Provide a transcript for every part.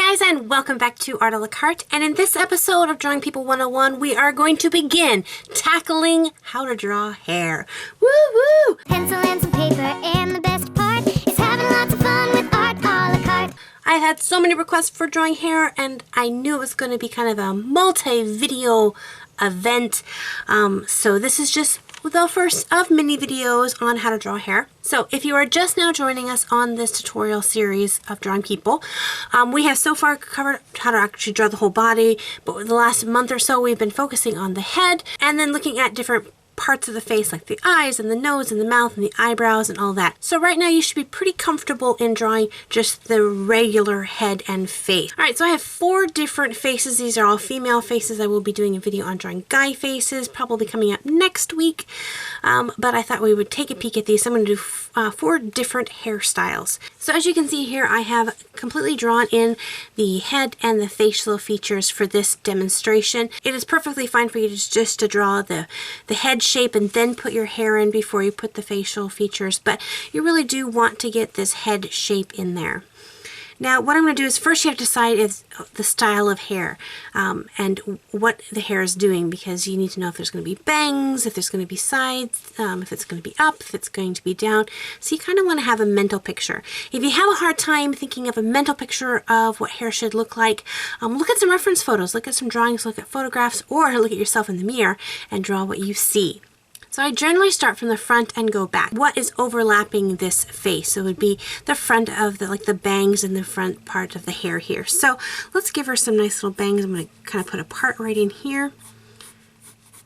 guys, and welcome back to Art a la Carte, and in this episode of Drawing People 101 we are going to begin tackling how to draw hair. Woo woo! Pencil and some paper, and the best part is having lots of fun with Art a la Carte. I had so many requests for drawing hair, and I knew it was going to be kind of a multi-video event, so this is just the first of many videos on how to draw hair. So if you are just now joining us on this tutorial series of drawing people, we have so far covered how to actually draw the whole body, but the last month or so we've been focusing on the head and then looking at different parts of the face like the eyes and the nose and the mouth and the eyebrows and all that. So right now you should be pretty comfortable in drawing just the regular head and face. Alright, so I have 4 different faces. These are all female faces. I will be doing a video on drawing guy faces, probably coming up next week, but I thought we would take a peek at these. So I'm going to do 4 different hairstyles. So as you can see here, I have completely drawn in the head and the facial features for this demonstration. It is perfectly fine for you just to draw the head shape and then put your hair in before you put the facial features, but you really do want to get this head shape in there. Now what I'm going to do is first you have to decide is the style of hair and what the hair is doing, because you need to know if there's going to be bangs, if there's going to be sides, if it's going to be up, if it's going to be down. So you kind of want to have a mental picture. If you have a hard time thinking of a mental picture of what hair should look like, look at some reference photos, look at some drawings, look at photographs, or look at yourself in the mirror and draw what you see. So I generally start from the front and go back. What is overlapping this face? So it would be the front of the bangs and the front part of the hair here. So let's give her some nice little bangs. I'm going to kind of put a part right in here.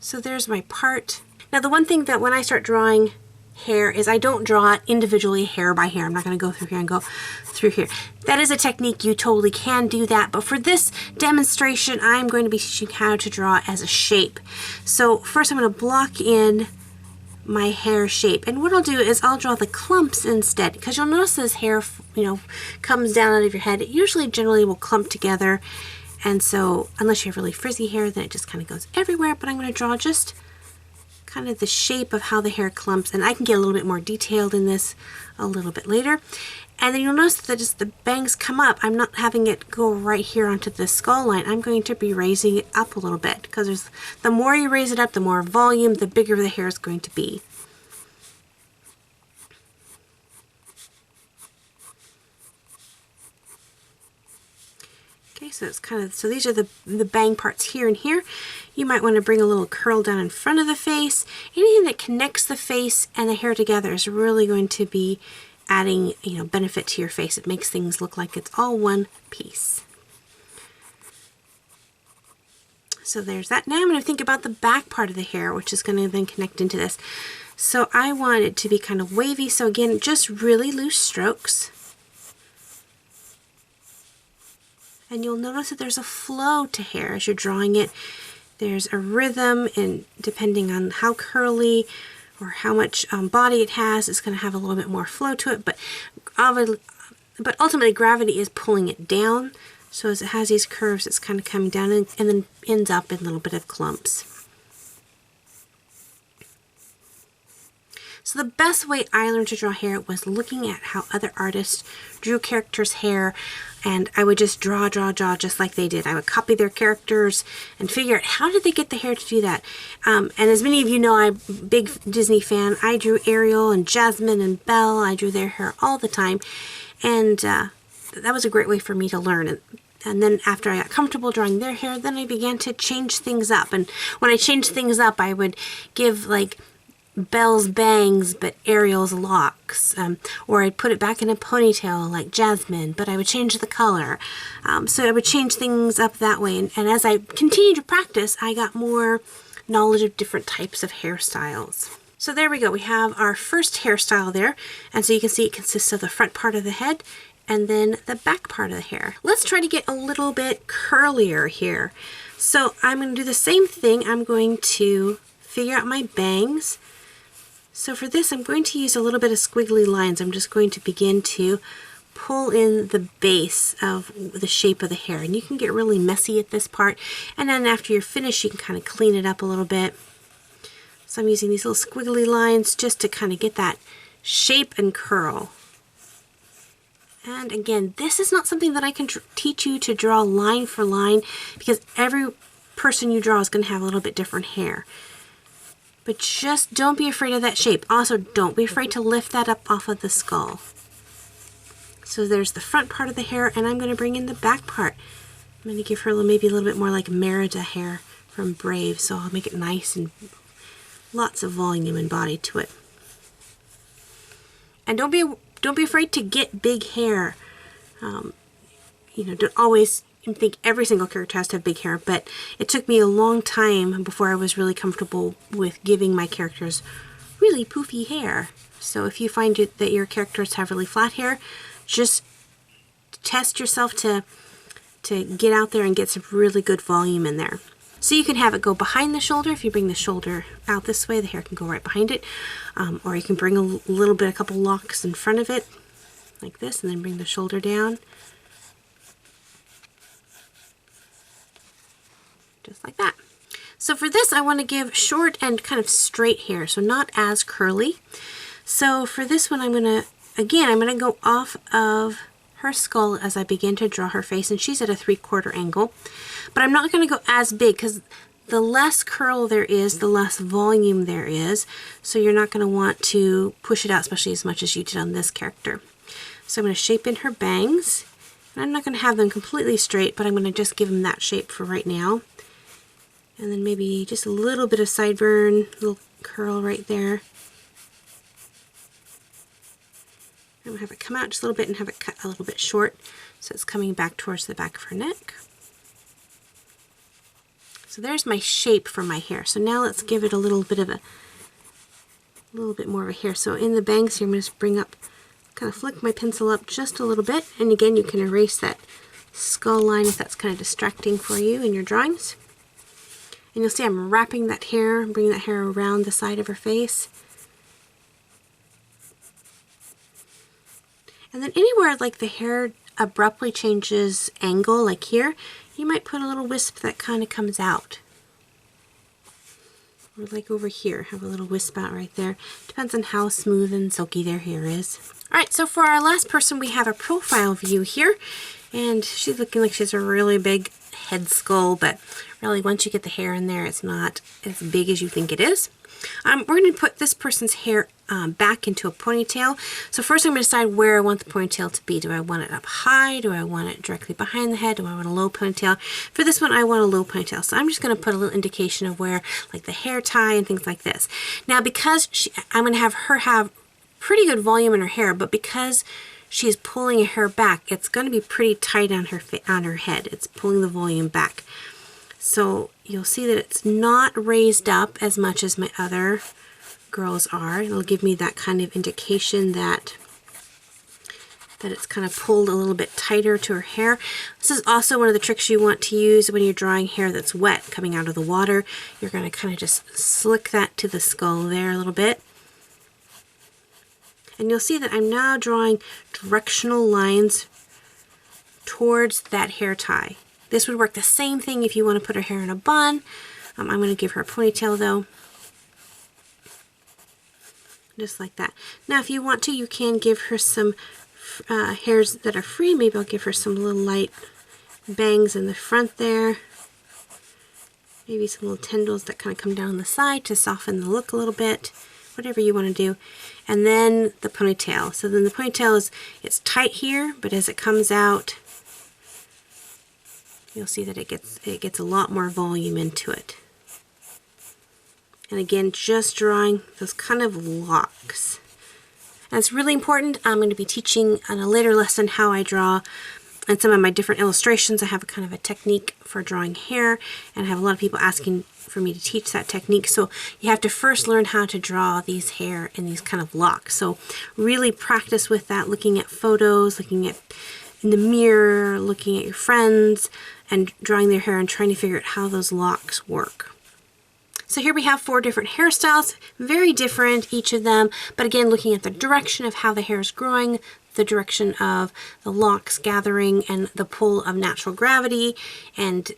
So there's my part. Now the one thing that when I start drawing hair is I don't draw it individually hair by hair. I'm not going to go through here and go through here. That is a technique, you totally can do that, but for this demonstration I'm going to be teaching how to draw as a shape. So first I'm going to block in my hair shape, and what I'll do is I'll draw the clumps instead, because you'll notice this hair comes down out of your head. It usually generally will clump together, and so unless you have really frizzy hair then it just kind of goes everywhere, but I'm going to draw just kind of the shape of how the hair clumps, and I can get a little bit more detailed in this a little bit later. And then you'll notice that just the bangs come up. I'm not having it go right here onto the skull line. I'm going to be raising it up a little bit, because the more you raise it up, the more volume, the bigger the hair is going to be. Okay, so it's so these are the bang parts here and here. You might want to bring a little curl down in front of the face. Anything that connects the face and the hair together is really going to be adding, benefit to your face. It makes things look like it's all one piece. So there's that. Now I'm going to think about the back part of the hair, which is going to then connect into this. So I want it to be kind of wavy. So again, just really loose strokes. And you'll notice that there's a flow to hair as you're drawing it. There's a rhythm, and depending on how curly or how much body it has, it's going to have a little bit more flow to it. But ultimately, gravity is pulling it down. So as it has these curves, it's kind of coming down and then ends up in a little bit of clumps. So the best way I learned to draw hair was looking at how other artists drew characters' hair, and I would just draw just like they did. I would copy their characters and figure out how did they get the hair to do that. And as many of you know, I'm a big Disney fan. I drew Ariel and Jasmine and Belle. I drew their hair all the time, and that was a great way for me to learn. And then after I got comfortable drawing their hair, then I began to change things up. And when I changed things up, I would give like Belle's bangs but Ariel's locks, or I'd put it back in a ponytail like Jasmine, but I would change the color. So I would change things up that way, and as I continued to practice, I got more knowledge of different types of hairstyles. So there we go, we have our first hairstyle there, and so you can see it consists of the front part of the head and then the back part of the hair. Let's try to get a little bit curlier here. So I'm going to do the same thing. I'm going to figure out my bangs. So for this, I'm going to use a little bit of squiggly lines. I'm just going to begin to pull in the base of the shape of the hair. And you can get really messy at this part. And then after you're finished, you can kind of clean it up a little bit. So I'm using these little squiggly lines just to kind of get that shape and curl. And again, this is not something that I can teach you to draw line for line, because every person you draw is going to have a little bit different hair. But just don't be afraid of that shape. Also, don't be afraid to lift that up off of the skull. So there's the front part of the hair, and I'm going to bring in the back part. I'm going to give her maybe a little bit more like Merida hair from Brave, so I'll make it nice and lots of volume and body to it. And don't be afraid to get big hair. You know, don't always think every single character has to have big hair, but it took me a long time before I was really comfortable with giving my characters really poofy hair. So if you find that your characters have really flat hair, just test yourself to get out there and get some really good volume in there. So you can have it go behind the shoulder. If you bring the shoulder out this way, the hair can go right behind it. Or you can bring a couple locks in front of it, like this, and then bring the shoulder down. Just like that. So for this, I want to give short and kind of straight hair, so not as curly. So for this one, I'm going to go off of her skull as I begin to draw her face, and she's at a 3/4 angle. But I'm not going to go as big, because the less curl there is, the less volume there is. So you're not going to want to push it out, especially as much as you did on this character. So I'm going to shape in her bangs. And I'm not going to have them completely straight, but I'm going to just give them that shape for right now. And then maybe just a little bit of sideburn, little curl right there. I'm going to have it come out just a little bit and have it cut a little bit short, so it's coming back towards the back of her neck. So there's my shape for my hair. So now let's give it a little bit more of a hair. So in the bangs here, I'm going to just bring up, kind of flick my pencil up just a little bit. And again, you can erase that skull line if that's kind of distracting for you in your drawings. And you'll see I'm wrapping that hair, bringing that hair around the side of her face. And then anywhere like the hair abruptly changes angle, like here, you might put a little wisp that kind of comes out. Or like over here, have a little wisp out right there. Depends on how smooth and silky their hair is. Alright, so for our last person, we have a profile view here. And she's looking like she has a really big head skull, but really once you get the hair in there, it's not as big as you think it is. We're going to put this person's hair back into a ponytail. So first I'm going to decide where I want the ponytail to be. Do I want it up high? Do I want it directly behind the head? Do I want a low ponytail? For this one, I want a low ponytail. So I'm just going to put a little indication of where, like the hair tie and things like this. Now because I'm going to have her have pretty good volume in her hair, but because she's pulling her hair back, it's going to be pretty tight on her head. It's pulling the volume back. So you'll see that it's not raised up as much as my other girls are. It'll give me that kind of indication that it's kind of pulled a little bit tighter to her hair. This is also one of the tricks you want to use when you're drawing hair that's wet coming out of the water. You're going to kind of just slick that to the skull there a little bit. And you'll see that I'm now drawing directional lines towards that hair tie. This would work the same thing if you want to put her hair in a bun. I'm going to give her a ponytail though. Just like that. Now if you want to, you can give her some hairs that are free. Maybe I'll give her some little light bangs in the front there. Maybe some little tendrils that kind of come down the side to soften the look a little bit. Whatever you want to do. And then the ponytail. So then the ponytail it's tight here, but as it comes out, you'll see that it gets a lot more volume into it. And again, just drawing those kind of locks. And it's really important. I'm going to be teaching on a later lesson how I draw. And some of my different illustrations, I have a kind of a technique for drawing hair, and I have a lot of people asking for me to teach that technique. So you have to first learn how to draw these hair in these kind of locks. So really practice with that, looking at photos, looking at in the mirror, looking at your friends, and drawing their hair and trying to figure out how those locks work. So here we have 4 different hairstyles, very different each of them, but again looking at the direction of how the hair is growing, the direction of the locks gathering, and the pull of natural gravity, and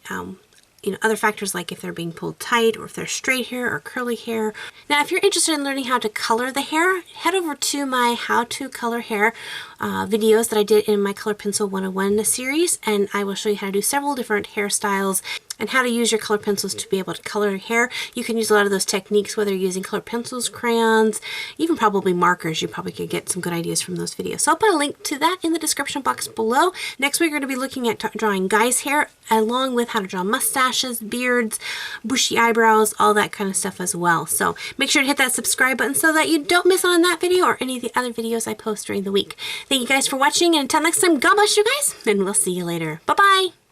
other factors like if they're being pulled tight or if they're straight hair or curly hair. Now, if you're interested in learning how to color the hair, head over to my How to Color Hair videos that I did in my Color Pencil 101 series, and I will show you how to do several different hairstyles and how to use your color pencils to be able to color your hair. You can use a lot of those techniques, whether you're using color pencils, crayons, even probably markers. You probably could get some good ideas from those videos. So I'll put a link to that in the description box below. Next week, we're going to be looking at drawing guys' hair, along with how to draw mustaches, beards, bushy eyebrows, all that kind of stuff as well. So make sure to hit that subscribe button so that you don't miss out on that video or any of the other videos I post during the week. Thank you guys for watching, and until next time, God bless you guys, and we'll see you later. Bye-bye!